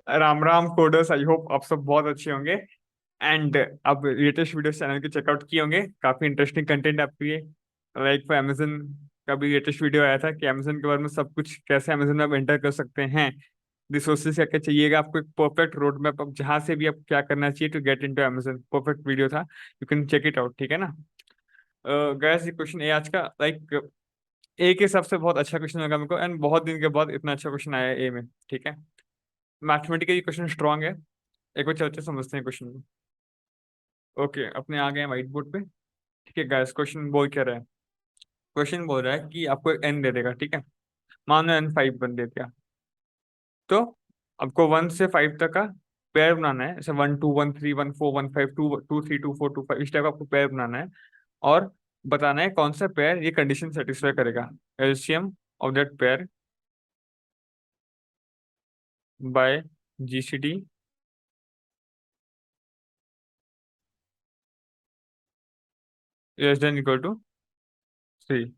Ram Ram coders, I hope आप सब बहुत अच्छे होंगे। एंड अब लेटेस्ट वीडियो चैनल के चेकआउट किए होंगे, काफी इंटरेस्टिंग कंटेंट आपके लिए। लाइक फॉर अमेजन का भी लेटेस्ट वीडियो आया था कि अमेजन के बारे में सब कुछ कैसे अमेजन में आप एंटर कर सकते हैं, रिसोर्सेज क्या क्या चाहिएगा आपको, एक परफेक्ट रोड मैप, अब जहाँ से भी आप क्या करना चाहिए to get into Amazon. Perfect video था, you can check it out, ठीक है ना। गैस ये क्वेश्चन ए आज का, लाइक ए के हिसाब से बहुत अच्छा क्वेश्चन लगा मेरे को, एंड बहुत दिन के बाद इतना अच्छा क्वेश्चन आया है ए में, ठीक है। मैथमेटिकली क्वेश्चन स्ट्रांग है। एक बार चलते समझते हैं क्वेश्चन को। ओके, अपने आ गए हैं व्हाइट बोर्ड पे। ठीक है गाइस, क्वेश्चन बोल क्या रहा है। क्वेश्चन बोल रहा है कि आपको एन दे देगा, ठीक है। मान लो एन 5 बन दे दिया, तो आपको 1 से 5 तक का पेयर बनाना है। जैसे 1 2 1 3 1 4 1 5 2 2 3 2 4 2 5, इस टाइप का आपको पेयर बनाना है। और बताना है कौन सा पेयर ये कंडीशन सेटिस्फाई करेगा। LCM of that pair by GCD less than equal to 3।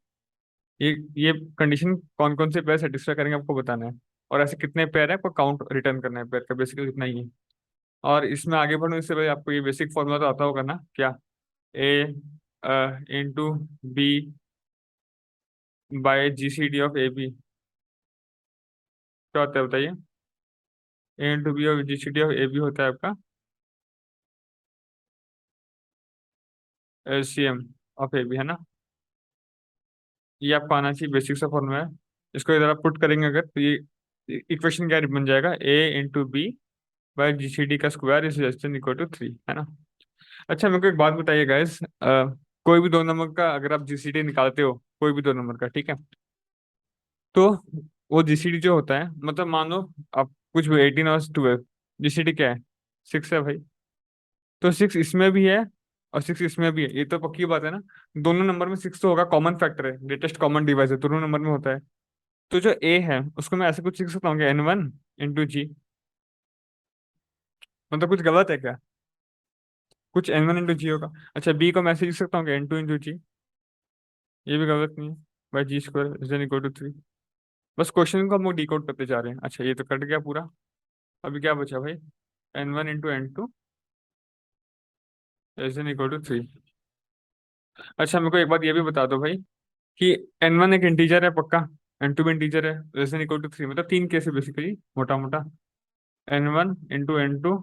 ये ये कंडीशन कौन कौन से पेयर सेटिस्फाई करेंगे आपको बताना है। और ऐसे कितने पेयर है आपको काउंट रिटर्न करना है पेयर का, बेसिकली इतना ही है। और इसमें आगे बढ़ने से पहले आपको ये बेसिक फॉर्मूला तो आता होगा ना, क्या। A into B by G C D of A B. क्या होता है बताइए। ए इंटू बी और G C D of A B होता है आपका L C M of A B, है ना। ये आपको आना चाहिए, बेसिक सा फॉर्मूला है। इसको इधर आप पुट करेंगे अगर, तो ये इक्वेशन क्या बन जाएगा, A into B by G C D का square is less than equal to 3, है ना। अच्छा मेरे को एक बात बताइए गाइस, कोई भी दो नंबर का अगर आप जीसीडी निकालते हो, कोई भी दो नंबर का, ठीक है। तो वो जीसीडी जो होता है, मतलब मान लो आप कुछ भी 18 और 12, जीसीडी क्या है, 6 है भाई। तो 6 इसमें भी है और 6 इसमें भी है, ये तो पक्की बात है ना। दोनों नंबर में 6 तो होगा, कॉमन फैक्टर है, ग्रेटेस्ट कॉमन डिवाइस है, दोनों नंबर में होता है। तो जो ए है उसको मैं ऐसे कुछ लिख सकता हूँ, N1 इंटू जी। मतलब कुछ गलत है क्या। कुछ N1 इंटू जी होगा। अच्छा, बी को मैं ऐसे लिख सकता हूँ N2 इंटू जी। ये भी गलत नहीं है, by G square is equal to 3। बस क्वेश्चन को हम लोग डिकोड करते जा रहे हैं। अच्छा, ये तो कट गया पूरा। अभी क्या बचा भाई, N1 into N2 is equal to 3। अच्छा मेरे को एक बात ये भी बता दो भाई कि N1 एक इंटीजर है पक्का, N2 भी इंटीजर है, इज इक्वल टू 3, मतलब तीन केस है बेसिकली, मोटा मोटा। N1 into N2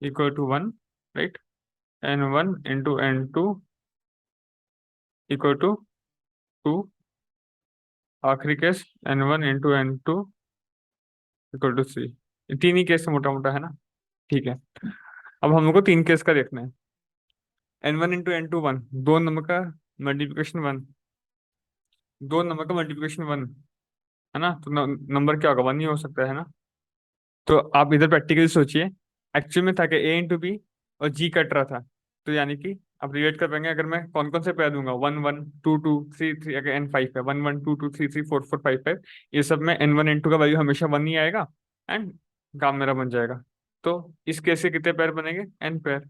equal to 1, right. N1 into N2 equal to 2। आखिरी case N1 into N2 equal to 3। तीन ही केस मोटा मोटा, है ना। ठीक है, अब हम लोग को तीन केस का देखना है। N1 इंटू N2 1, दो नंबर का मल्टीप्लिकेशन 1, दो नंबर का मल्टीप्लिकेशन 1, है ना। तो नंबर क्या होगा, 1 ही हो सकता है ना। तो आप इधर प्रैक्टिकली सोचिए, एक्चुअल में था कि ए इंटू बी और जी कट रहा था। तो यानी कि आप रिलेट कर पाएंगे, अगर मैं कौन कौन से पेयर दूंगा, 1 1 2 2 3 3, अगर N5 है, 1 1 2 2 3 3 4 4 5 5, ये सब में N1 N2 का वैल्यू हमेशा 1 ही आएगा। एंड काम मेरा बन जाएगा। तो इस केस से कितने पेयर बनेंगे, N पेयर।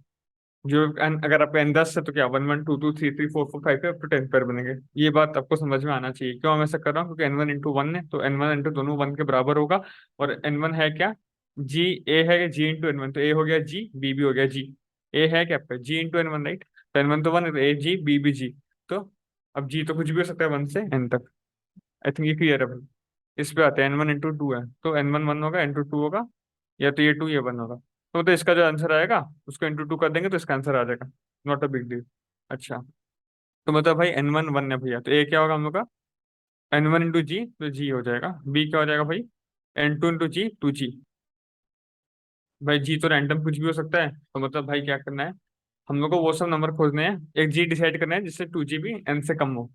जो अगर आपका N10 है तो क्या 1 1 2 2 3 3 4 4 5 5 10 पेयर बनेंगे। ये बात आपको समझ में आना चाहिए, क्यों मैं ऐसा कर रहा हूँ, क्योंकि N1 इंटू 1 है तो N1 N2 दोनों 1 के बराबर होगा। और N1 है क्या, जी। ए है जी इंटू N1, तो ए हो गया जी, बी भी हो गया जी। ए है क्या आपका जी इंटू N1, राइट। तो N1 तो 1 है, तो ए जी बी भी जी। तो अब जी तो कुछ भी हो सकता है 1 से N तक। आई थिंक ये क्लियर है भाई। इस पे आते हैं, N1 इंटू 2 है तो N1 1 होगा, N2 2 होगा, या तो ये 2 ये 1 होगा। तो इसका जो आंसर आएगा उसको इंटू 2 कर देंगे तो इसका आंसर आ जाएगा। Not a big deal. अच्छा, तो मतलब भाई N1 1 है भैया, तो ए क्या होगा हम लोग का, N1 इंटू जी, तो जी हो जाएगा। बी क्या हो जाएगा भाई, N2 इंटू जी, 2G। भाई जी तो रैंडम कुछ भी हो सकता है, तो मतलब भाई क्या करना है, हम लोग को वो सब नंबर खोजने हैं, एक जी डिसाइड करना है जिससे 2G भी N से कम हो।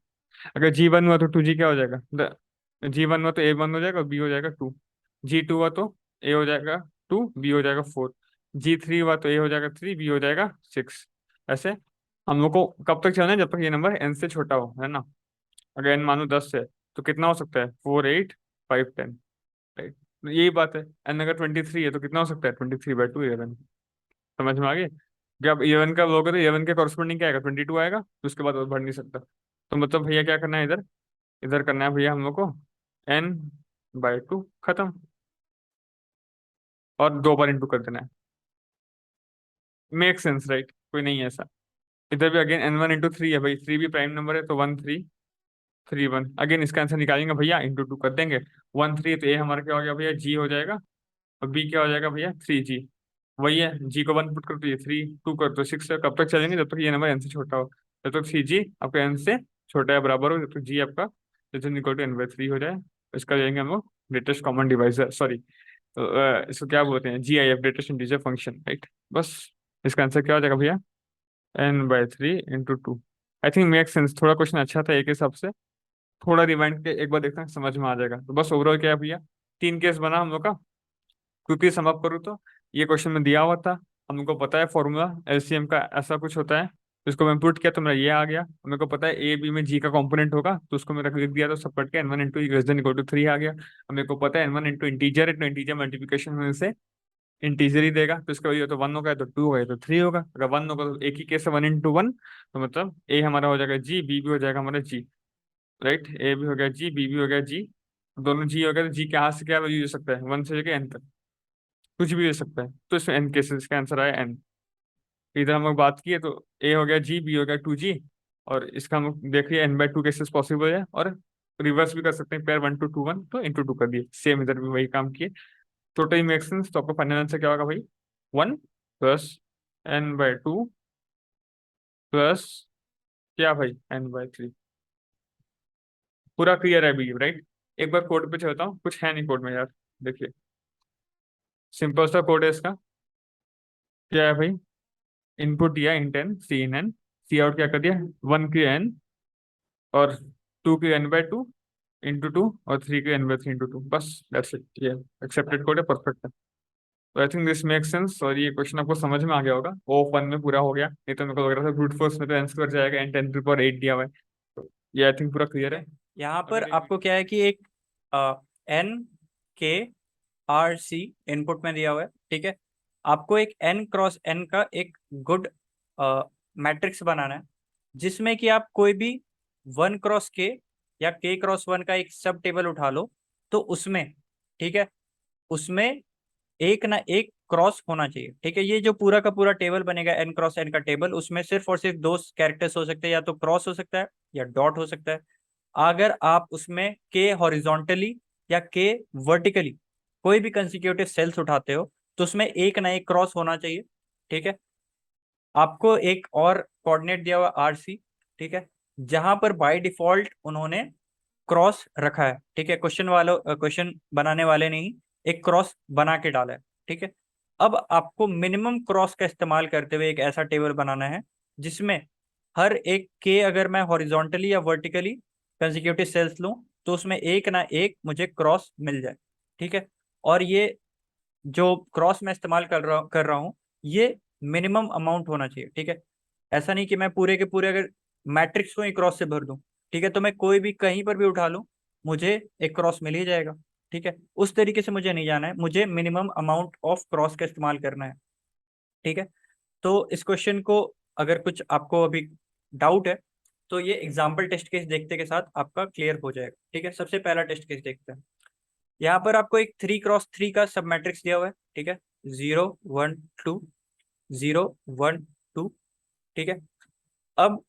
अगर G1 हुआ तो 2G क्या हो जाएगा, G1 हुआ तो A1 हो जाएगा, बी हो जाएगा 2। G2 हुआ तो ए हो जाएगा 2, बी हो जाएगा 4। G3 हुआ तो ए हो जाएगा 3, बी हो जाएगा 6। ऐसे हम लोग को कब तक चलना है, जब तक ये नंबर N से छोटा हो, है ना। अगर N मानो 10 है तो कितना हो सकता है, 4 8 5 10, राइट। तो यही बात है। N अगर 23 है तो कितना हो सकता है, 23/2 11। समझ में आ गई। जब 11 का लोगे तो 11 के कॉरस्पॉन्डिंग क्या आएगा, 22 आएगा, तो उसके बाद और बढ़ नहीं सकता। तो मतलब भैया क्या करना है इधर, इधर करना है भैया हम लोग को N/2 खत्म। और 2 बार इंटू कर देना है। मेक सेंस राइट, कोई नहीं है ऐसा। इधर भी अगेन n1 × 3 है भाई, 3 भी प्राइम नंबर है तो 1 3 3 1। अगेन इसका आंसर निकालेंगे भैया, इंटू 2 कर देंगे। 1 3 तो ए हमारा क्या हो गया भैया, जी हो जाएगा। और बी क्या हो जाएगा भैया, 3 जी। वही है, जी को 1 पुट करो तो ये 3, 2 कर तो 6 है। कब तक चलेंगे, जब तक ये नंबर एन से छोटा हो। जब तक 3 जी आपका एन से छोटा या बराबर हो, जब तक जी आपका इक्वल टू n/3 हो जाए। इसका लेंगे हम लोग ग्रेटेस्ट कॉमन डिवाइजर, सॉरी तो इसको क्या बोलते हैं, GIF, greatest integer function, right. बस इसका आंसर क्या हो जाएगा भैया, n/3 × 2। I think make sense, थोड़ा क्वेश्चन अच्छा था एक हिसाब से। थोड़ा रिवाइंड के एक बार देखते हैं, समझ में आ जाएगा। तो बस ओवरऑल क्या है भैया, 3 केस बना हम लोग का। क्विकली सम अप करूँ तो ये क्वेश्चन में दिया हुआ था, हमको पता है फॉर्मूला LCM का ऐसा कुछ होता है। इसको मैं पुट किया तो मेरा ये आ गया। मेरे को पता है ए बी में जी का कंपोनेंट होगा, तो उसको मैंने लिख दिया, तो सब कट के n1 × 3 आ गया। अब मेरे को पता है n1 इंटीजर है, तो इंटीजर मल्टीप्लिकेशन में से इंटीजर ही देगा, तो इसका वही तो 1 होगा, तो 2 होगा, तो 3 होगा। अगर 1 होगा तो एक ही केस है 1 × 1, तो मतलब ए हमारा हो जाएगा जी, बी भी हो जाएगा हमारा जी, राइट। ए भी हो गया जी, बी भी हो गया जी। दोनों जी हो गया, तो जी के हाथ से क्या वैल्यू दे सकता है, 1 से लेकर n तक कुछ भी दे सकता है। तो इसमें n केसेस का आंसर आया n। इधर हम लोग बात किए तो ए हो गया जी, बी हो गया 2G। और इसका हम लोग देखिए n/2 केसेस पॉसिबल है, और रिवर्स भी कर सकते हैं, पेयर 1 to 2 1, तो इंटू 2 कर दिए। सेम इधर भी वही काम किए। टोटल मेक सेंस, तो आपका फाइनल आंसर क्या होगा भाई, 1 प्लस n/2 प्लस क्या भाई, n/3। पूरा क्लियर है अभी, राइट। एक बार कोड पे चलता हूँ, कुछ है नहीं कोड में यार। देखिए सिंपल सा कोड है इसका। क्या है भाई, इनपुट दिया int n, cin n, cout क्या कर दिया, 1 की n, और 2 की n/2 इंटू 2, और 3 की n/3 इंटू 2। बस दैट्स इट, ये एक्सेप्टेड कोड है, परफेक्ट है। तो I think this make sense, और ये क्वेश्चन आपको समझ में आ गया होगा। O1 में पूरा हो गया, नहीं तो मेरे को लग रहा था ब्रूट फोर्स में तो आंसर जाएगा, n10⁸ दिया हुआ है। तो ये आई थिंक पूरा क्लियर है। यहाँ पर अगर आपको क्या है कि एक N K R C input में दिया हुआ है, ठीक है। आपको एक n×n का एक गुड मैट्रिक्स बनाना है, जिसमें कि आप कोई भी 1×k या k×1 का एक सब टेबल उठा लो, तो उसमें, ठीक है, उसमें एक ना एक क्रॉस होना चाहिए, ठीक है। ये जो पूरा का पूरा टेबल बनेगा n×n का टेबल, उसमें सिर्फ और सिर्फ 2 कैरेक्टर्स हो सकते हैं, या तो क्रॉस हो सकता है या डॉट हो सकता है। अगर आप उसमें के हॉरिजॉन्टली या के वर्टिकली कोई भी कंसिक्यूटिव सेल्स उठाते हो, तो उसमें एक ना एक क्रॉस होना चाहिए, ठीक है। आपको एक और कोऑर्डिनेट दिया हुआ RC, ठीक है, जहां पर बाय डिफॉल्ट उन्होंने क्रॉस रखा है, ठीक है। क्वेश्चन बनाने वाले ने ही एक क्रॉस बना के डाला है, ठीक है। अब आपको मिनिमम क्रॉस का इस्तेमाल करते हुए एक ऐसा टेबल बनाना है, जिसमें हर एक के, अगर मैं हॉरिजॉन्टली या वर्टिकली कंसेक्यूटिव सेल्स लूं, तो उसमें एक ना एक मुझे क्रॉस मिल जाए, ठीक है। और ये जो क्रॉस मैं इस्तेमाल कर रहा हूँ, ये मिनिमम अमाउंट होना चाहिए, ठीक है। ऐसा नहीं कि मैं पूरे के पूरे अगर मैट्रिक्स को ही क्रॉस से भर दूं, ठीक है, तो मैं कोई भी कहीं पर भी उठा लूं, मुझे एक क्रॉस मिल ही जाएगा, ठीक है। उस तरीके से मुझे नहीं जाना है, मुझे मिनिमम अमाउंट ऑफ क्रॉस का इस्तेमाल करना है, ठीक है। तो इस क्वेश्चन को अगर कुछ आपको अभी डाउट है, तो ये एग्जाम्पल टेस्ट केस देखते के साथ आपका क्लियर हो जाएगा, ठीक है। सबसे पहला टेस्ट केस देखते हैं। यहाँ पर आपको एक 3×3 का सब मैट्रिक्स दिया हुआ है, ठीक है। 0 1 2, 0 1 2, ठीक है। अब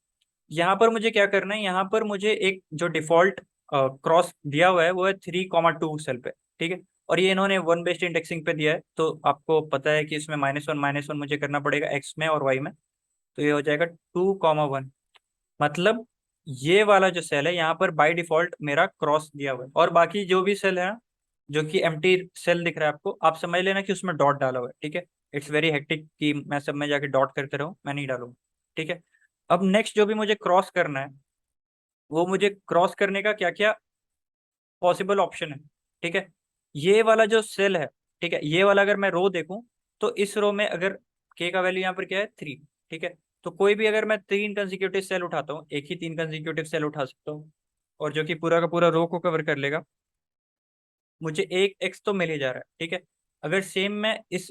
यहाँ पर मुझे क्या करना है, यहाँ पर मुझे एक जो डिफॉल्ट क्रॉस दिया हुआ है वो है 3,2 सेल पे, ठीक है। और ये इन्होंने 1 बेस्ड इंडेक्सिंग पे दिया है, तो आपको पता है कि इसमें -1 मुझे करना पड़ेगा एक्स में और वाई में। तो ये हो जाएगा 2,1। मतलब ये वाला जो सेल है, यहाँ पर बाय डिफॉल्ट मेरा क्रॉस दिया हुआ है, और बाकी जो भी सेल है, जो कि एम्प्टी सेल दिख रहा है आपको, आप समझ लेना कि उसमें डॉट डाला हुआ है, ठीक है। इट्स वेरी हेक्टिक कि मैं सब में जाके डॉट करते रहूं, मैं नहीं डालूंगा, ठीक है। अब नेक्स्ट जो भी मुझे क्रॉस करना है, वो मुझे क्रॉस करने का क्या क्या पॉसिबल ऑप्शन है, ठीक है। ये वाला जो सेल है, ठीक है, ये वाला अगर मैं रो देखूं, तो इस रो में अगर के का वैल्यू यहाँ पर क्या है 3, ठीक है। तो कोई भी अगर मैं 3 कंसेक्यूटिव सेल उठाता हूँ, एक ही 3 कंसेक्यूटिव सेल उठा सकता हूँ, और जो कि पूरा का पूरा रो को कवर कर लेगा, मुझे एक एक्स तो मिल ही जा रहा है, ठीक है। अगर सेम मैं इस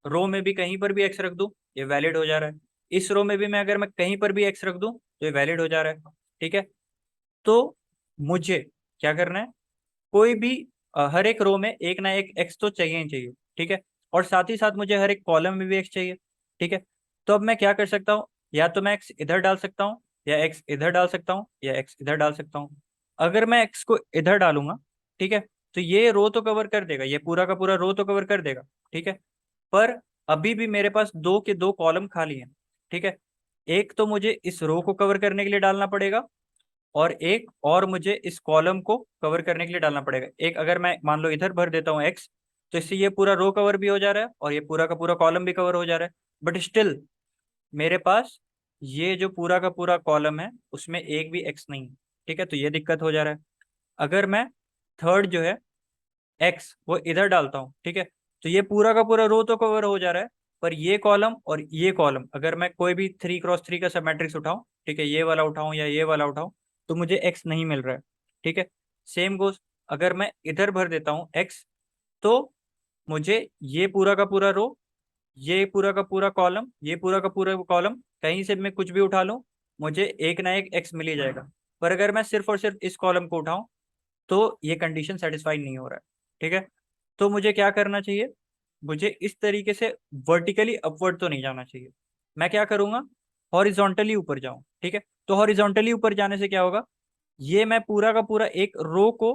रो में भी कहीं पर भी एक्स रख दूं, ये वैलिड हो जा रहा है। इस रो में भी मैं अगर मैं कहीं पर भी एक्स रख दूं, तो ये वैलिड हो जा रहा है, ठीक है। तो मुझे क्या करना है, कोई भी हर एक रो में एक ना एक एक्स तो चाहिए ही चाहिए, ठीक है। और साथ ही साथ मुझे हर एक कॉलम में भी एक्स चाहिए, ठीक है। तो अब मैं क्या कर सकता हूँ, या तो मैं एक्स इधर डाल सकता हूँ, या एक्स इधर डाल सकता हूँ, या एक्स इधर डाल सकता हूँ। अगर मैं एक्स को इधर डालूंगा, ठीक है, तो ये रो तो कवर कर देगा, ये पूरा का पूरा रो तो कवर कर देगा, ठीक है। पर अभी भी मेरे पास दो के दो कॉलम खाली हैं, ठीक है। एक तो मुझे इस रो को कवर करने के लिए डालना पड़ेगा, और एक और मुझे इस कॉलम को कवर करने के लिए डालना पड़ेगा। एक अगर मैं मान लो इधर भर देता हूँ एक्स, तो इससे ये पूरा रो कवर भी हो जा रहा है और ये पूरा का पूरा कॉलम भी कवर हो जा रहा है। बट स्टिल मेरे पास ये जो पूरा का पूरा कॉलम है उसमें एक भी एक्स नहीं है, ठीक है। तो ये दिक्कत हो जा रहा है। अगर मैं थर्ड जो है एक्स वो इधर डालता हूँ, ठीक है, तो ये पूरा का पूरा रो तो कवर हो जा रहा है, पर ये कॉलम और ये कॉलम अगर मैं कोई भी 3x3 का सब मैट्रिक्स उठाऊं, ठीक है, ये वाला उठाऊं या ये वाला उठाऊं, तो मुझे एक्स नहीं मिल रहा है, ठीक है। सेम गोस, अगर मैं इधर भर देता हूँ एक्स, तो मुझे ये पूरा का पूरा रो, ये पूरा का पूरा कॉलम, ये पूरा का पूरा कॉलम, कहीं से मैं कुछ भी उठा लूं, मुझे एक ना एक एक्स मिल ही जाएगा। पर अगर मैं सिर्फ और सिर्फ इस कॉलम को उठाऊं, तो ये कंडीशन सेटिस्फाई नहीं हो रहा है, ठीक है। तो मुझे क्या करना चाहिए, मुझे इस तरीके से वर्टिकली अपवर्ड तो नहीं जाना चाहिए। मैं क्या करूंगा, हॉरिजॉन्टली ऊपर जाऊं, ठीक है। तो हॉरिजॉन्टली ऊपर जाने से क्या होगा, ये मैं पूरा का पूरा एक रो को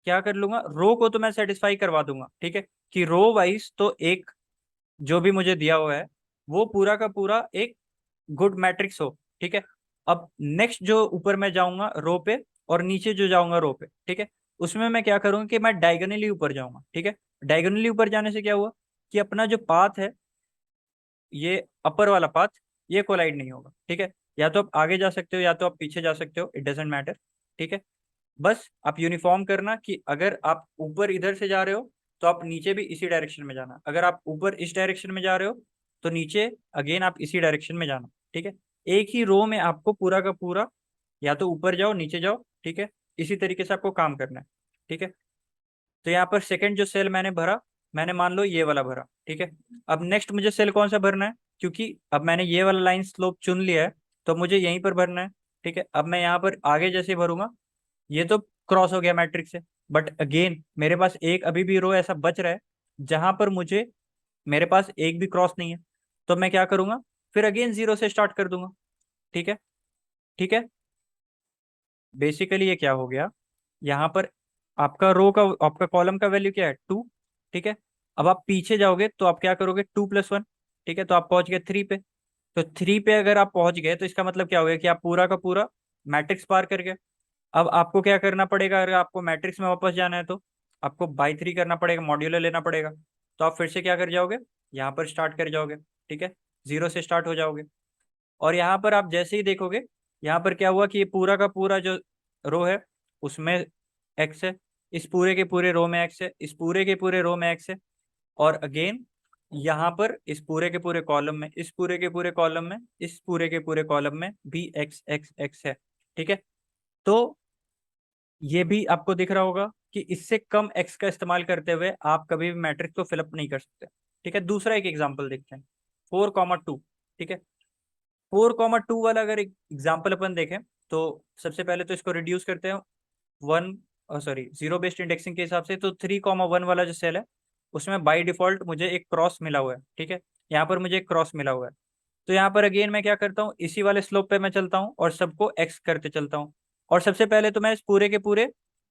क्या कर लूंगा, रो को तो मैं सेटिस्फाई करवा दूंगा, ठीक है, कि रो वाइज तो एक जो भी मुझे दिया हुआ है वो पूरा का पूरा एक गुड मैट्रिक्स हो, ठीक है। अब नेक्स्ट जो ऊपर मैं जाऊंगा रो पे, और नीचे जो जाऊंगा रो पे, ठीक है, उसमें मैं क्या करूंगा कि मैं डायगोनली ऊपर जाऊंगा, ठीक है। डायगोनली ऊपर जाने से क्या हुआ कि अपना जो पाथ है, ये अपर वाला पाथ, ये कोलाइड नहीं होगा, ठीक है। या तो आप आगे जा सकते हो या तो आप पीछे जा सकते हो, इट डजेंट मैटर, ठीक है। बस आप यूनिफॉर्म करना कि अगर आप ऊपर इधर से जा रहे हो तो आप नीचे भी इसी डायरेक्शन में जाना, अगर आप ऊपर इस डायरेक्शन में जा रहे हो तो नीचे अगेन आप इसी डायरेक्शन में जाना, ठीक है। एक ही रो में आपको पूरा का पूरा या तो ऊपर जाओ नीचे जाओ, ठीक है, इसी तरीके से आपको काम करना है, ठीक है। तो यहाँ पर सेकंड जो सेल मैंने भरा, मैंने मान लो ये वाला भरा, ठीक है। अब नेक्स्ट मुझे सेल कौन सा भरना है, क्योंकि अब मैंने ये वाला लाइन स्लोप चुन लिया है, तो मुझे यहीं पर भरना है, ठीक है। अब मैं यहाँ पर आगे जैसे भरूंगा, ये तो क्रॉस हो गया मैट्रिक्स से, बट अगेन मेरे पास एक अभी भी रो ऐसा बच रहा है जहां पर मुझे, मेरे पास एक भी क्रॉस नहीं है। तो मैं क्या करूंगा, फिर अगेन जीरो से स्टार्ट कर दूंगा, ठीक है। ठीक है, बेसिकली ये क्या हो गया, यहाँ पर आपका रो का, आपका कॉलम का वैल्यू क्या है, 2, ठीक है। अब आप पीछे जाओगे तो आप क्या करोगे, 2 + 1, ठीक है, तो आप पहुंच गए 3 पे। तो 3 पे अगर आप पहुंच गए तो इसका मतलब क्या हो गया कि आप पूरा का पूरा मैट्रिक्स पार कर गए। अब आपको क्या करना पड़ेगा, अगर आपको मैट्रिक्स में वापस जाना है तो आपको बाई 3 करना पड़ेगा, मॉड्यूलर लेना पड़ेगा। तो आप फिर से क्या कर जाओगे, यहाँ पर स्टार्ट कर जाओगे, ठीक है, जीरो से स्टार्ट हो जाओगे। और यहाँ पर आप जैसे ही देखोगे, यहाँ पर क्या हुआ कि ये पूरा का पूरा जो रो है उसमें एक्स है, इस पूरे के पूरे रो में एक्स है, इस पूरे के पूरे रो में एक्स है, और अगेन यहाँ पर इस पूरे के पूरे कॉलम में, इस पूरे के पूरे कॉलम में, इस पूरे के पूरे कॉलम में भी एक्स एक्स एक्स है, ठीक है। तो ये भी आपको दिख रहा होगा कि इससे कम एक्स का इस्तेमाल करते हुए आप कभी भी मैट्रिक्स को फिलअप नहीं कर सकते, ठीक है। दूसरा एक एग्जांपल देखते हैं, 4,2, ठीक है। 4,2 वाला अगर एक एग्जाम्पल अपन देखें, तो सबसे पहले तो इसको रिड्यूस करते हैं one, sorry, zero based indexing के हिसाब से। तो 3,1 वाला जो सेल है उसमें बाय डिफॉल्ट मुझे एक क्रॉस मिला हुआ है, ठीक है, यहाँ पर मुझे एक क्रॉस मिला हुआ है। तो यहाँ पर अगेन मैं क्या करता हूँ, इसी वाले स्लोप पे मैं चलता हूँ और सबको एक्स करते चलता हूँ। और सबसे पहले तो मैं इस पूरे के पूरे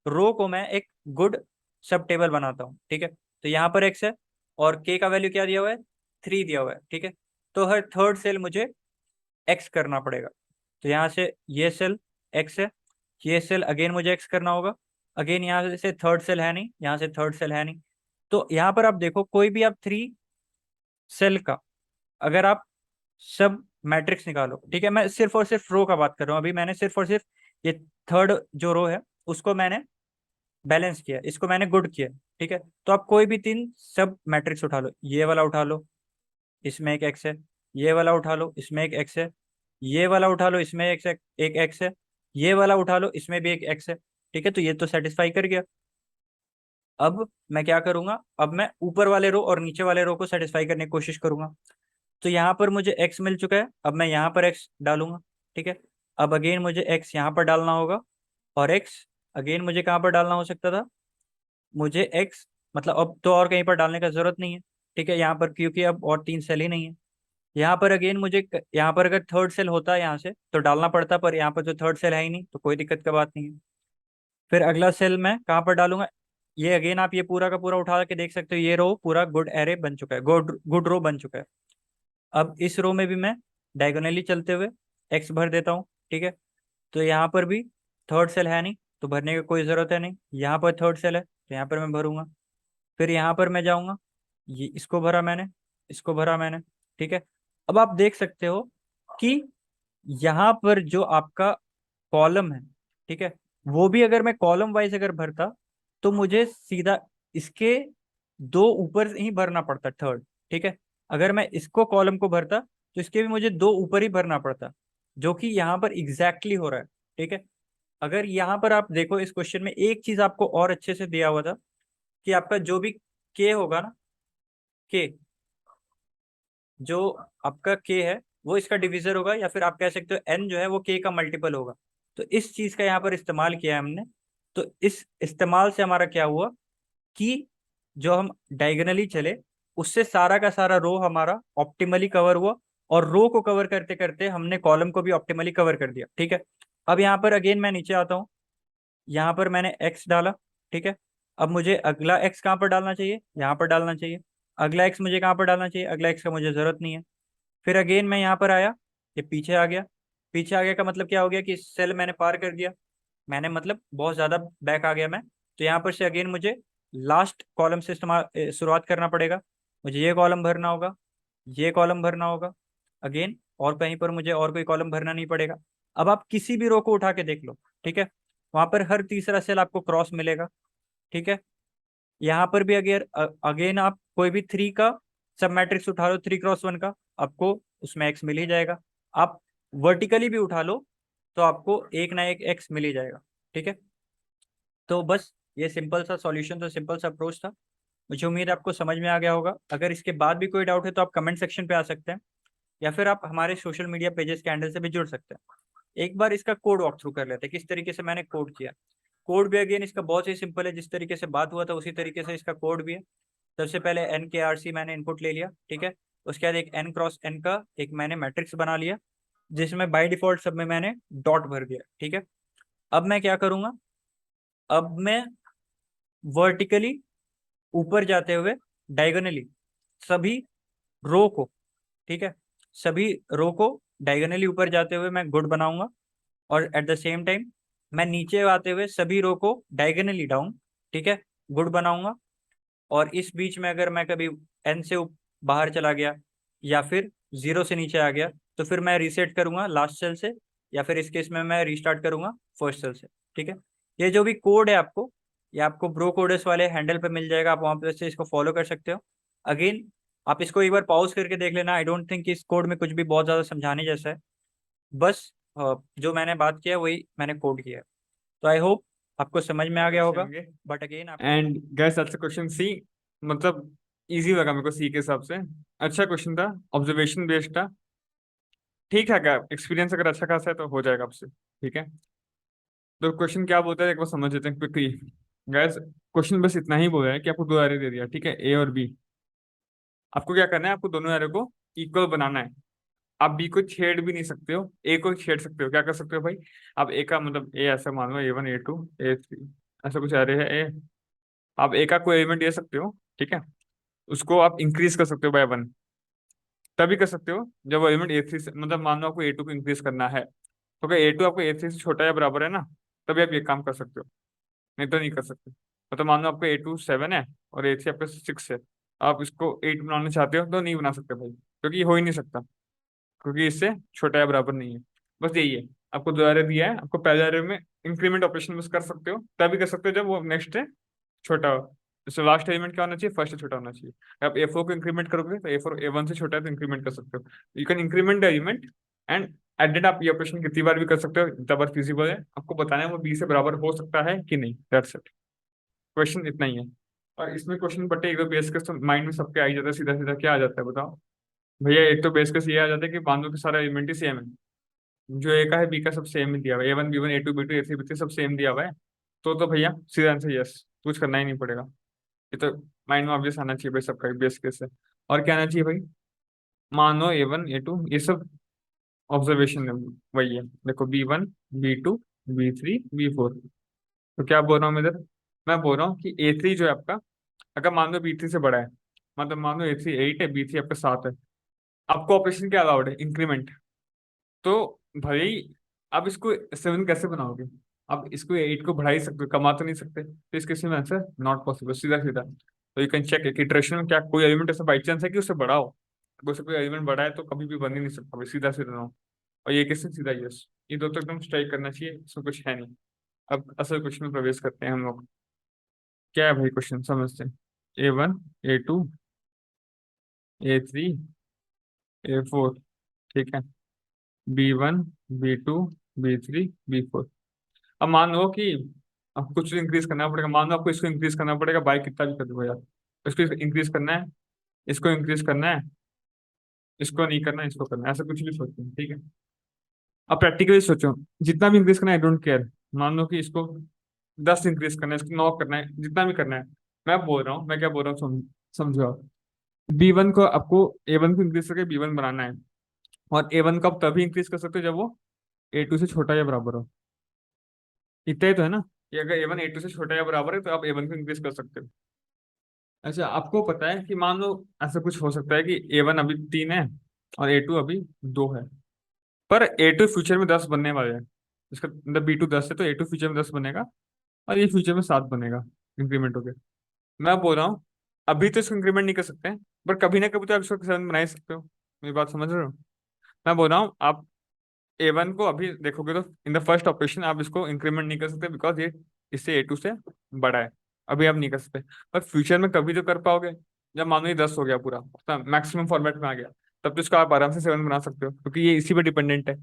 रो को मैं एक गुड सब टेबल बनाता हूँ, ठीक है। तो यहाँ पर एक्स है और के का वैल्यू क्या दिया हुआ है, 3 दिया हुआ है, ठीक है। तो हर थर्ड सेल मुझे एक्स करना पड़ेगा। तो यहाँ से ये सेल एक्स है, ये सेल अगेन मुझे एक्स करना होगा। अगेन यहाँ से थर्ड सेल है नहीं, यहाँ से थर्ड सेल है नहीं। तो यहाँ पर आप देखो कोई भी आप 3 सेल का अगर आप सब मैट्रिक्स निकालो, ठीक है, मैं सिर्फ और सिर्फ रो का बात कर रहा हूँ, अभी मैंने सिर्फ और सिर्फ ये थर्ड जो रो है उसको मैंने बैलेंस किया, इसको मैंने गुड किया, ठीक है। तो आप कोई भी 3 सब मैट्रिक्स उठा लो, ये वाला उठा लो, इसमें एक एक्स है, ये वाला उठा लो, इसमें एक एक्स है, ये वाला उठा लो, इसमें एक एक्स है, ये वाला उठा लो, इसमें भी एक एक्स है, ठीक है। तो ये तो सेटिस्फाई कर गया। अब मैं क्या करूंगा, अब मैं ऊपर वाले रो और नीचे वाले रो को सेटिस्फाई करने की कोशिश करूंगा। तो यहाँ पर मुझे एक्स मिल चुका है, अब मैं यहाँ पर एक्स डालूंगा, ठीक है। अब अगेन मुझे एक्स यहाँ पर डालना होगा, और एक्स अगेन मुझे कहाँ पर डालना हो सकता था, मुझे एक्स, मतलब अब तो और कहीं पर डालने का जरूरत नहीं है, ठीक है, यहाँ पर क्योंकि अब और 3 सेल ही नहीं है। यहाँ पर अगेन मुझे यहाँ पर अगर थर्ड सेल होता है यहाँ से तो डालना पड़ता, पर यहाँ पर जो थर्ड सेल है ही नहीं तो कोई दिक्कत का बात नहीं है। फिर अगला सेल मैं कहाँ पर डालूंगा, ये अगेन आप ये पूरा का पूरा उठा के देख सकते हो, ये रो पूरा गुड एरे बन चुका है, गुड गुड रो बन चुका है। अब इस रो में भी मैं डायगोनली चलते हुए एक्स भर देता हूँ। ठीक है, तो यहाँ पर भी थर्ड सेल है नहीं तो भरने की कोई ज़रूरत है नहीं, यहाँ पर थर्ड सेल है तो यहाँ पर मैं भरूंगा। फिर यहाँ पर मैं जाऊँगा, ये इसको भरा मैंने, इसको भरा मैंने। ठीक है, अब आप देख सकते हो कि यहाँ पर जो आपका कॉलम है, ठीक है, वो भी अगर मैं कॉलम वाइज अगर भरता तो मुझे सीधा इसके दो ऊपर ही भरना पड़ता थर्ड। ठीक है, अगर मैं इसको कॉलम को भरता तो इसके भी मुझे दो ऊपर ही भरना पड़ता, जो कि यहाँ पर एग्जैक्टली हो रहा है। ठीक है, अगर यहाँ पर आप देखो इस क्वेश्चन में एक चीज आपको और अच्छे से दिया हुआ था कि आपका जो भी के होगा ना, के जो आपका के है वो इसका डिविजर होगा, या फिर आप कह सकते हो एन जो है वो के का मल्टीपल होगा। तो इस चीज का यहाँ पर इस्तेमाल किया है हमने। तो इस इस्तेमाल से हमारा क्या हुआ कि जो हम डायगोनली चले उससे सारा का सारा रो हमारा ऑप्टिमली कवर हुआ, और रो को कवर करते करते हमने कॉलम को भी ऑप्टिमली कवर कर दिया। ठीक है, अब यहाँ पर अगेन मैं नीचे आता हूँ, यहाँ पर मैंने एक्स डाला। ठीक है, अब मुझे अगला एक्स कहाँ पर डालना चाहिए, यहाँ पर डालना चाहिए। अगला एक्स मुझे कहाँ पर डालना चाहिए, अगला एक्स का मुझे जरूरत नहीं है। फिर अगेन मैं यहाँ पर आया, ये पीछे आ गया। पीछे आ गया का मतलब क्या हो गया कि सेल मैंने पार कर दिया, मैंने मतलब बहुत ज़्यादा बैक आ गया मैं। तो यहाँ पर से अगेन मुझे लास्ट कॉलम से इस्तेमाल शुरुआत करना पड़ेगा। मुझे ये कॉलम भरना होगा, ये कॉलम भरना होगा अगेन, और कहीं पर मुझे और कोई कॉलम भरना नहीं पड़ेगा। अब आप किसी भी रो को उठा के देख लो, ठीक है, वहां पर हर तीसरा सेल आपको क्रॉस मिलेगा। ठीक है, यहाँ पर भी अगर अगेन आप कोई भी 3 का सब मैट्रिक्स उठा लो, 3x1 का, आपको उसमें एक्स मिल ही जाएगा। आप वर्टिकली भी उठा लो तो आपको एक ना एक एक्स मिल ही जाएगा। ठीक है, तो बस ये सिंपल सा सॉल्यूशन था, सिंपल सा अप्रोच था। मुझे उम्मीद है आपको समझ में आ गया होगा। अगर इसके बाद भी कोई डाउट है तो आप कमेंट सेक्शन पे आ सकते हैं, या फिर आप हमारे सोशल मीडिया पेजेस के हैंडल से भी जुड़ सकते हैं। एक बार इसका कोड वॉक थ्रू कर लेते हैं, किस तरीके से मैंने कोड किया। कोड भी अगेन इसका बहुत ही सिंपल है, जिस तरीके से बात हुआ था उसी तरीके से इसका कोड भी है। सबसे पहले एन के आर सी मैंने इनपुट ले लिया। ठीक है, उसके बाद एक एन क्रॉस एन का एक मैंने मैट्रिक्स बना लिया, जिसमें बाय डिफॉल्ट सब में मैंने डॉट भर दिया। ठीक है, अब मैं क्या करूंगा, अब मैं वर्टिकली ऊपर जाते हुए डायगोनली सभी रो को, ठीक है, सभी रो को डायगोनली ऊपर जाते हुए मैं गुड बनाऊंगा, और एट द सेम टाइम मैं नीचे आते हुए सभी रो को डायगोनली डाउन, ठीक है, गुड बनाऊंगा। और इस बीच में अगर मैं कभी एन से बाहर चला गया या फिर जीरो से नीचे आ गया तो फिर मैं रीसेट करूंगा लास्ट सेल से, या फिर इस केस में मैं रीस्टार्ट करूंगा फर्स्ट सेल से। ठीक है, ये जो भी कोड है आपको, ये आपको ब्रो कोडेस वाले हैंडल पे मिल जाएगा, आप वहां पे से इसको फॉलो कर सकते हो। अगेन आप इसको एक बार पॉज करके देख लेना, आई डोंट थिंक इस कोड में कुछ भी बहुत ज़्यादा समझाने जैसा है। बस जो मैंने बात किया वही मैंने कोड किया है। तो आई होप आपको समझ में आ गया अच्छे होगा। होंगे। बट अगेन आपको एंड गैस अच्छा क्वेश्चन सी, मतलब इजी लगा मेरे को सी के हिसाब से। अच्छा क्वेश्चन था, ऑब्जर्वेशन बेस्ड था। ठीक है, क्या एक्सपीरियंस अगर अच्छा खासा है तो हो जाएगा आपसे। ठीक है, तो क्वेश्चन क्या बोलता है एक बार समझ लेते हैं क्विकली। गैस क्वेश्चन बस इतना ही बोला है कि आपको दो एरे दे दिया, ठीक है, ए और बी। आपको क्या करना है, आपको दोनों एरे को इक्वल बनाना है। आप बी को छेड़ भी नहीं सकते हो, ए को छेड़ सकते हो। क्या कर सकते हो भाई, आप ए का मतलब ए ऐसा मान लो A1 A2 A3, ऐसा कुछ एरे है ए। आप ए का कोई एलिमेंट दे सकते हो, ठीक है, उसको आप इंक्रीज कर सकते हो बाय 1। तभी कर सकते हो जब वो एलिमेंट A3 से, मतलब मान लो आपको A2 को इंक्रीज करना है, तो अगर A2 आपको A3 से छोटा या बराबर है ना, तभी आप ये काम कर सकते हो, नहीं तो नहीं कर सकते। मतलब मान लो आपका A2 7 है और A3 आपका 6 है, आप इसको 8 बनाना चाहते हो तो नहीं बना सकते भाई, क्योंकि ये हो ही नहीं सकता, क्योंकि इससे छोटा या बराबर नहीं है। बस यही है, आपको दो एरे दिया है, आपको पहले एरे में इंक्रीमेंट ऑपरेशन बस कर सकते हो, तभी कर सकते हो जब वो नेक्स्ट है छोटा हो। जैसे लास्ट एलिमेंट क्या होना चाहिए, फर्स्ट से छोटा होना चाहिए। आप A4 को इंक्रीमेंट करोगे तो A4 A1 से छोटा है तो इंक्रीमेंट कर सकते हो। You can increment the element and added. आप ये ऑपरेशन कितनी बार भी कर सकते हो, जितना बार फिजिबल है। आपको बताना है वो बी से बराबर हो सकता है कि नहीं, दैट्स इट। क्वेश्चन इतना ही है। और इसमें क्वेश्चन बटे एक दो बेस केस तो माइंड में सबके आ ही जाता है, सीधा सीधा क्या आ जाता है बताओ भैया। एक तो बेस केस ये आ जाता है कि मान लो कि सारा एलिमेंट ही सेम है, जो ए का है बी का सब सेम ही दिया हुआ है, A1 B1 A2 B2 A3 B3 सब सेम दिया हुआ है। तो भैया सीधा आंसर यस, कुछ करना ही नहीं पड़ेगा। ये तो माइंड में ऑब्वियस आना चाहिए भाई सबका बेस केस है। और क्या आना चाहिए भाई, मानो A1 A2 ये सब ऑब्जर्वेशन है, वही है। देखो B1 B2 B3 B4। तो क्या बोल रहा हूँ मैं इधर, मैं बोल रहा हूँ कि A3 जो है आपका, अगर मान लो B3 से बड़ा है, मतलब मान लो A3 8 है, B3 आपका 7 है, आपको ऑपरेशन क्या अलाउड है, इंक्रीमेंट। तो भाई आप इसको 7 कैसे बनाओगे, आप इसको 8 को बढ़ा ही सकते हो, कमा तो नहीं सकते, तो इसके इसमें आंसर नॉट पॉसिबल, सीधा सीधा। तो यू कैन चेक कि इटरेशन में क्या कोई एलिमेंट ऐसा बाई चांस है कि उससे बड़ा हो, अगर उससे कोई एलिमेंट बड़ा है तो कभी भी बन ही नहीं सकता भाई, सीधा सीधा नो। और ये कैसे सीधा यस, ये दो तो एकदम स्ट्राइक करना चाहिए, इसमें कुछ है नहीं। अब असल क्वेश्चन में प्रवेश करते हैं हम लोग। क्या है भाई क्वेश्चन, समझते हैं। A1 A2 A3 A4, ठीक है। B1 B2 B3 B4। अब मान लो कि अब कुछ इंक्रीज करना पड़ेगा, मान लो आपको इसको इंक्रीज करना पड़ेगा, बाई कितना भी कर दो यार, इसको इंक्रीज करना है, इसको इंक्रीज करना है, इसको नहीं करना है, इसको करना है, ऐसा कुछ भी सोचो, ठीक है। अब प्रैक्टिकली सोचो, जितना भी इंक्रीज करना है आई डोंट केयर। मान लो कि इसको 10 इंक्रीज करना है, इसको 9 करना है, जितना भी करना है। मैं बोल रहा हूँ, मैं क्या बोल रहा हूँ, समझो आप। B1 को आपको, A1 को इंक्रीज करके B1 बनाना है, और A1 को आप तभी इंक्रीज कर सकते हो जब वो A2 से छोटा या बराबर हो। इतना ही तो है ना, कि अगर A1 A2 से छोटा या बराबर है तो आप A1 को इंक्रीज कर सकते हो। अच्छा, आपको पता है कि मान लो ऐसा कुछ हो सकता है कि A1 अभी 3 है और A2 अभी 2 है, पर A2 फ्यूचर में 10 बनने वाले हैं। इसका मतलब B2 10 है तो A2 फ्यूचर में 10 बनेगा, और ये फ्यूचर में 7 बनेगा, इंक्रीमेंट हो गया। मैं बोल रहा हूँ अभी तो इसको इंक्रीमेंट नहीं कर सकते हैं, पर कभी ना कभी तो आप इसको 7 बना ही सकते हो। मेरी बात समझ रहे हो। मैं बोल रहा हूँ आप A1 को अभी देखोगे तो इन द फर्स्ट ऑपरेशन आप इसको इंक्रीमेंट नहीं कर सकते, बिकॉज ये इससे A2 से बड़ा है। अभी आप नहीं कर सकते, पर फ्यूचर में कभी तो कर पाओगे, जब मान लो ये 10 हो गया पूरा, मैक्सिमम फॉर्मेट में आ गया, तब तो इसको आप आराम से 7 बना सकते हो, क्योंकि ये इसी पे डिपेंडेंट है।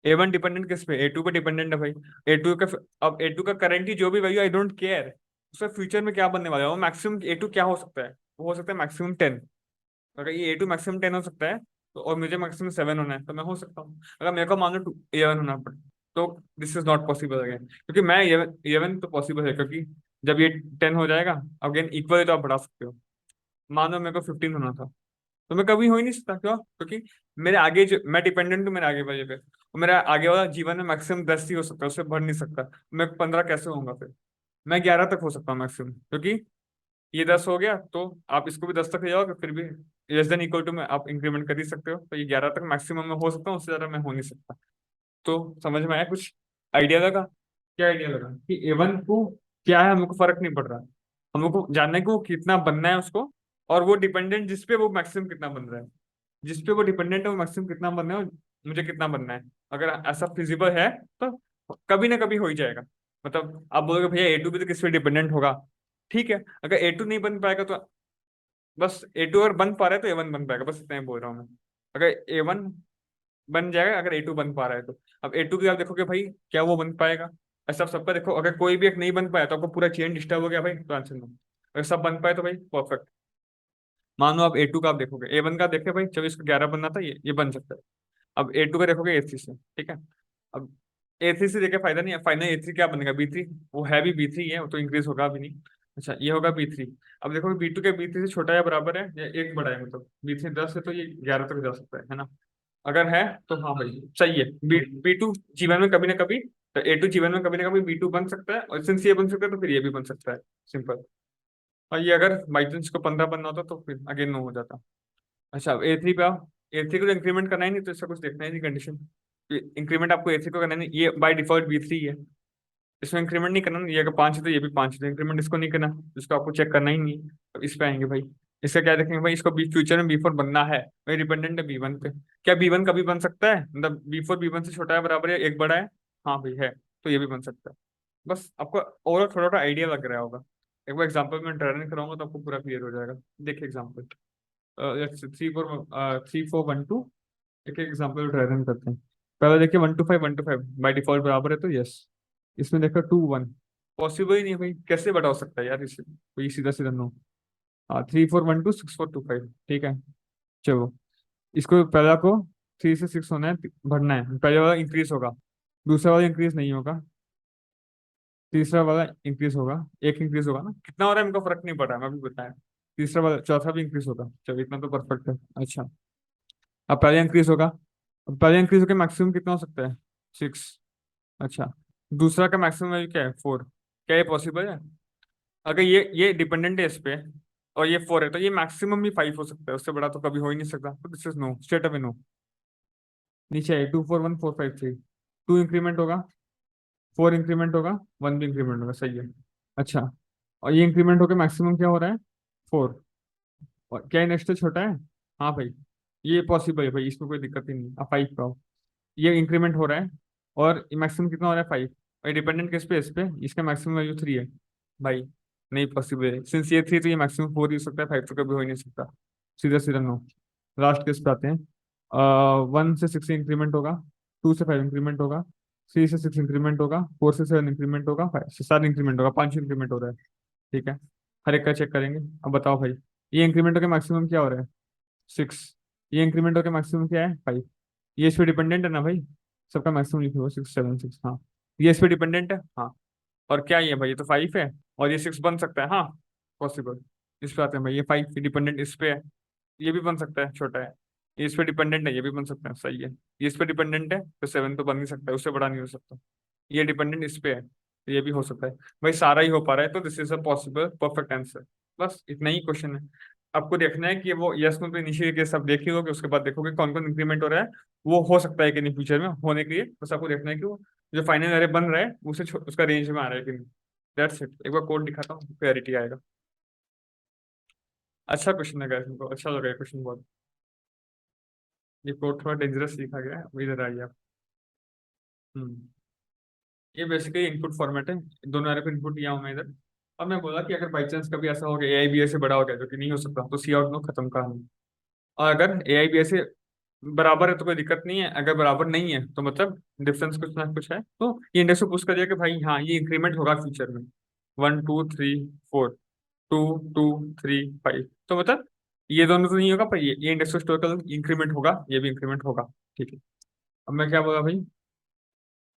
A1 डिपेंडेंट किस पे, A2 पे डिपेंडेंट है भाई। A2 का, अब A2 का करंट ही जो भी वैल्यू, आई डोंट केयर उसका फ्यूचर में क्या बनने वाला है। वो मैक्सिमम A2 क्या हो सकता है, वो हो सकता है मैक्सिमम 10। अगर ये A2 मैक्सिमम 10 हो सकता है, तो और मुझे मैक्सिमम 7 होना है, तो मैं हो सकता हूँ। अगर मेरे को मान लो 11 होना पड़े, तो this is not possible again, क्योंकि मैं 11 तो पॉसिबल है, क्योंकि जब ये 10 हो जाएगा अगेन इक्वल, तो आप बढ़ा सकते हो। मान लो मेरे को 15 होना था, तो मैं कभी हो ही नहीं सकता, क्यों, क्योंकि मेरे आगे जो मैं डिपेंडेंट हूँ मेरे आगे वाले पे, और मेरा आगे वाला जीवन में मैक्सिमम 10 ही हो सकता है, उससे बढ़ नहीं सकता। मैं 15 कैसे होऊंगा फिर, मैं 11 तक हो सकता हूँ मैक्सिमम, क्योंकि ये 10 हो गया, तो आप इसको भी 10 तक ले जाओगे, फिर भी लेस देन इक्वल टू में आप इंक्रीमेंट कर ही सकते हो, तो ये 11 तक मैक्सिमम में हो सकता हूँ, उससे ज्यादा मैं हो नहीं सकता। तो समझ में आया कुछ, आइडिया लगा। क्या आइडिया लगा कि A1 को क्या है, हमको फर्क नहीं पड़ रहा, हमको जानना है कि वो कितना बनना है उसको, और वो डिपेंडेंट जिस पे वो मैक्सिमम कितना बन रहा है, जिस पे वो डिपेंडेंट है वो मैक्सिमम कितना बनना है, और मुझे कितना बनना है। अगर ऐसा फिजिबल है तो कभी ना कभी हो ही जाएगा। मतलब आप बोलोगे भैया A2 भी तो किस पे डिपेंडेंट होगा, ठीक है। अगर A2 नहीं बन पाएगा तो बस A2 अगर बन पा रहा है तो A1 बन पाएगा, बस इतना ही बोल रहा हूँ मैं। अगर A1 बन जाएगा अगर A2 बन पा रहा है तो। अब A2 की आप देखोगे भाई, क्या वो बन पाएगा, ऐसा आप सबका देखो, अगर कोई भी एक नहीं बन पाया तो आपको पूरा चेन डिस्टर्ब हो गया भाई, तो आंसर नो। अगर सब बन पाए तो भाई परफेक्ट। मानो आप A2 का आप देखोगे, A1 का देखे भाई, जब इसको 11 बनना था, ये बन सकता है। अब A2 का देखोगे A3 से, ठीक है। अब A3 से देखे फायदा नहीं है, फाइनल A3 क्या बनेगा, B3। वो है भी B3 है, वो तो इंक्रीज होगा भी नहीं। अच्छा, ये होगा B3। अब देखो B2 के B3 से छोटा या बराबर है, या एक बड़ा है, मतलब B3 10 है तो ये 11 तक जा सकता है ना। अगर है तो हाँ भाई सही है। B2 जीवन में कभी ना कभी, तो A2 जीवन में कभी ना कभी B2 बन सकता है, और सिंस ये बन सकता है तो फिर ये भी बन सकता है, सिंपल। और ये अगर बाई चांस को 15 बनना होता तो फिर अगेन नो हो जाता। अच्छा, अब A3 पे आओ। A3 को तो इंक्रीमेंट करना ही नहीं, तो इसका कुछ देखना ही नहीं कंडीशन। इंक्रीमेंट आपको A3 को करना नहीं, ये बाय डिफॉल्ट B3 है, इसमें इंक्रीमेंट नहीं करना। ये अगर 5 है तो ये भी 5 है, तो इंक्रीमेंट इसको नहीं करना, इसको आपको चेक करना ही नहीं है। अब इस पे आएंगे भाई, इसका क्या देखेंगे भाई, इसको बी फ्यूचर में B4 बनना है, भाई डिपेंडेंट है B1 पे। क्या B1 कभी बन सकता है, मतलब B4 B1 से छोटा है, बराबर है, एक बड़ा है, हाँ भाई है, तो ये भी बन सकता है। बस आपको और थोड़ा थोड़ा आइडिया लग रहा होगा। एक बार एग्जाम्पल में ड्राइविंग कराऊंगा तो आपको पूरा क्लियर हो जाएगा। देखिए एग्जाम्पल 3 4 1 2, एक एग्जाम्पल ड्राइविंग करते हैं। पहले देखिए 1 2 5 बाई डिफॉल्ट बराबर है तो यस। इसमें देखो 2 1, पॉसिबल ही नहीं है भाई, कैसे बटा हो सकता है यार इसे, तो ये सीधा सीधा नो। हाँ 3 4 1 2 6 4 2 5, ठीक है। चलो, इसको पहला को 3 से 6 होना है, बढ़ना है, पहले वाला इंक्रीज होगा, दूसरा वाला इंक्रीज नहीं होगा। तीसरा वाला इंक्रीज होगा, एक इंक्रीज होगा ना, कितना हो रहा है हमको फर्क नहीं पड़ रहा है, मैं भी बताया। तीसरा वाला, चौथा भी इंक्रीज होगा, चलो इतना तो परफेक्ट है। अच्छा, अब पहले इंक्रीज होगा, अब पहले इंक्रीज होकर मैक्सिमम कितना हो सकता है? 6। अच्छा, दूसरा का मैक्सिमम वैल्यू क्या है? 4। क्या ये पॉसिबल है? अगर ये डिपेंडेंट है इस पे और ये 4 है, तो ये मैक्सिमम भी 5 हो सकता है, उससे बड़ा तो कभी हो ही नहीं सकता, तो this is no, straight away no. नीचे है 2 4 1 4 5 3, 2 इंक्रीमेंट होगा, 4 इंक्रीमेंट होगा, 1 भी इंक्रीमेंट होगा, सही है। अच्छा, और ये इंक्रीमेंट होकर मैक्सिमम क्या हो रहा है? 4। और क्या नेक्स्ट छोटा है? हाँ भाई, ये पॉसिबल है भाई, इसमें कोई दिक्कत ही नहीं। अब 5 का ये इंक्रीमेंट हो रहा है और मैक्सिमम कितना हो रहा है? 5। और डिपेंडेंट किस पे? इस पे, इसका मैक्सिमम वैल्यू 3 है भाई। नहीं पॉसिबल है, सिंस ये 3 तो ये मैक्सिमम 4 ही हो सकता है, 5 तो कभी हो ही नहीं सकता। सीधा सीधा नो। लास्ट केस पे आते हैं। 1 से 6 इंक्रीमेंट होगा, 2 से 5 इंक्रीमेंट होगा, 3 से 6 इंक्रीमेंट होगा, 4 से 7 इंक्रीमेंट होगा, 5 से 7 इंक्रीमेंट होगा, 5 इंक्रीमेंट हो रहा है। ठीक है, हर एक का चेक करेंगे। अब बताओ भाई, ये इंक्रीमेंट होकर मैक्सिमम क्या हो रहा है? 6। ये इंक्रीमेंट होकर मैक्सिमम क्या है? 5। ये इस पे डिपेंडेंट है ना भाई, सबका मैक्सिमम लिखे हुआ 6 7 6, हाँ। ये इस पे डिपेंडेंट है, हाँ। और क्या ये भाई, ये तो 5 है और ये 6 बन सकता है, हाँ पॉसिबल। इस पे आते हैं भाई, ये 5 डिपेंडेंट इस पे है, ये भी बन सकता है, छोटा है। ये इस पे डिपेंडेंट है, ये भी बन सकता है, सही है। ये इस पे डिपेंडेंट है तो 7 तो बन नहीं सकता, उससे बड़ा नहीं हो सकता। ये डिपेंडेंट इस पे है तो ये भी हो सकता है। भाई सारा ही हो पा रहा है, तो this is a possible perfect answer. बस इतना ही क्वेश्चन है। आपको देखना है कि वो यस नो तो इनिशियल केस आप देख ही लोगे, उसके बाद देखोगे कौन कौन इंक्रीमेंट हो रहा है, वो हो सकता है कि नहीं फ्यूचर में होने के लिए। बस आपको देखना है कि वो जो फाइनल एरे बन रहा है उसका रेंज में आ रहा है कि नहीं। That's it. एक बार कोड दिखाता हूँ, क्लैरिटी आएगा। अच्छा क्वेश्चन है गाइस, हमको अच्छा लगा क्वेश्चन बहुत। ये कोड थोड़ा डेंजरस लिखा गया है, अब इधर आइए आप। हम्म ये बेसिकली इनपुट फॉर्मेट है, दोनों एरे पे इनपुट दिया हूं मैं इधर। अब मैं बोला कि अगर बाई चांस कभी ऐसा हो गया ए आई बी ए से बड़ा हो गया, जो कि नहीं हो सकता, तो सी आउट नो खत्म कहानी। और अगर ए आई बी ए से बराबर है तो कोई दिक्कत नहीं है, अगर बराबर नहीं है तो मतलब डिफरेंस कुछ ना कुछ है, तो ये इंडेक्स को पुश कर दिया कि भाई हाँ ये इंक्रीमेंट होगा फ्यूचर में। 1 2 3 4, 2 2 3 5, तो मतलब ये दोनों तो नहीं होगा, पर ये इंडेक्स हिस्टोरिकल इंक्रीमेंट होगा, ये भी इंक्रीमेंट होगा। ठीक है, अब मैं क्या बोला भाई?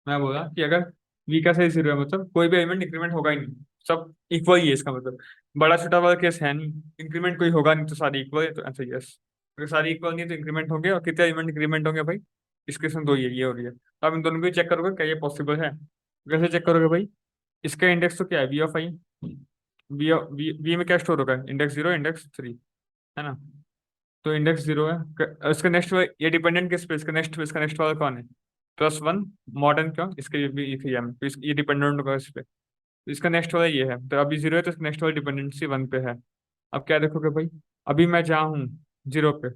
मैं बोला कि अगर वी का सही 0 है, मतलब कोई भी एलिमेंट इंक्रीमेंट होगा ही नहीं, सब इक्वल ही है, इसका मतलब बड़ा छोटा वाला केस है नहीं, इंक्रीमेंट कोई होगा नहीं, तो सारी इक्वल है, तो आंसर यस। अगर सारी इक्वल नहीं है तो इंक्रीमेंट होंगे, और कितने एलिमेंट इंक्रीमेंट होंगे भाई? इस केस में 2 ही है, ये हो रही है, तो आप इन दोनों को चेक करोगे क्या ये पॉसिबल है। कैसे चेक करोगे भाई? इसका इंडेक्स तो क्या है? We of I. वी में क्या स्टोर होगा? इंडेक्स 0 इंडेक्स 3, है ना? तो इंडेक्स 0 है, इसका नेक्स्ट, ये डिपेंडेंट किस पे? इसका नेक्स्ट वाला कौन है? +1। मॉडर्न क्यों? इसके ये भी लिखी है हमने, तो ये डिपेंडेंट होगा इस पे, तो इसका नेक्स्ट वाला ये है, तो अभी 0 है तो नेक्स्ट वाला डिपेंडेंसी 1 पे है। अब क्या देखोगे भाई? अभी मैं जहाँ हूँ 0 पे,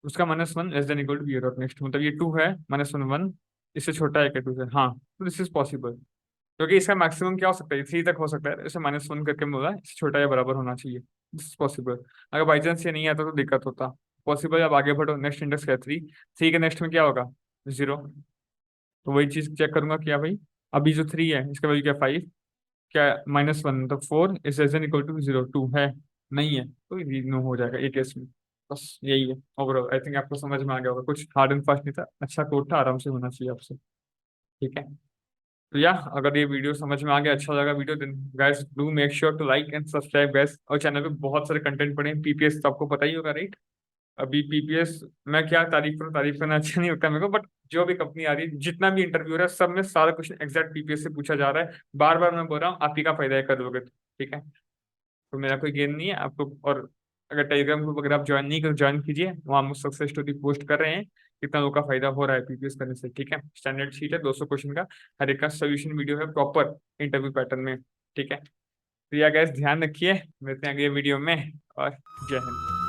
उसका -1 < नेक्स्ट, मतलब ये 2 है, -1 1, इससे छोटा है क्या 2 से? हाँ, तो दिस इज पॉसिबल। क्योंकि इसका मैक्सिमम क्या हो सकता है? 3 तक हो सकता है, इसे -1 करके बोला, इससे छोटा या बराबर होना चाहिए, दिस इज पॉसिबल। अगर बाई चांस ये नहीं आता तो दिक्कत होता। पॉसिबल, अब आगे बढ़ो, नेक्स्ट इंडेक्स क्या है? 3। 3 के नेक्स्ट में क्या होगा? 0। तो वही चीज चेक करूंगा क्या भाई, अभी जो 3 है इसका वैल्यू क्या? 5। क्या -1 तो 4 इज एन इक्वल टू 0, 2 है, नहीं है, तो ये नो हो जाएगा एक केस में। बस यही है ओवरऑल, आई थिंक आपको समझ में आ गया होगा, कुछ हार्ड एंड फास्ट नहीं था, अच्छा कोड था, आराम से होना चाहिए आपसे। ठीक है, तो या अगर ये वीडियो समझ में आ गया, अच्छा लगा video, then guys do make sure to like and subscribe guys, और चैनल पे बहुत सारे कंटेंट पड़े हैं। पीपीएस तो आपको पता ही होगा, राइट? अभी पीपीएस, मैं क्या तारीफ करूं, तारीफ करना अच्छा नहीं होता मेरे को, बट जो भी कंपनी आ रही है, जितना भी इंटरव्यू हो रहा है, सब में सारा क्वेश्चन एग्जैक्ट पीपीएस से पूछा जा रहा है। बार बार मैं बोल रहा हूँ, आप ही का फायदा है, कर लोगे तो। ठीक है, तो मेरा कोई गेम नहीं है आपको। और अगर टेलीग्राम ग्रुप अगर आप ज्वाइन नहीं कर, ज्वाइन कीजिए, वहाँ हम सक्सेस स्टोरी पोस्ट कर रहे हैं, कितना लोग का फायदा हो रहा है पीपीएस करने से। ठीक है, स्टैंडर्ड शीट है 200 क्वेश्चन का, हर एक का सोल्यूशन वीडियो है प्रॉपर इंटरव्यू पैटर्न में। ठीक है, तो या गैस ध्यान रखिए, मिलते हैं अगले वीडियो में, और जय हिंद।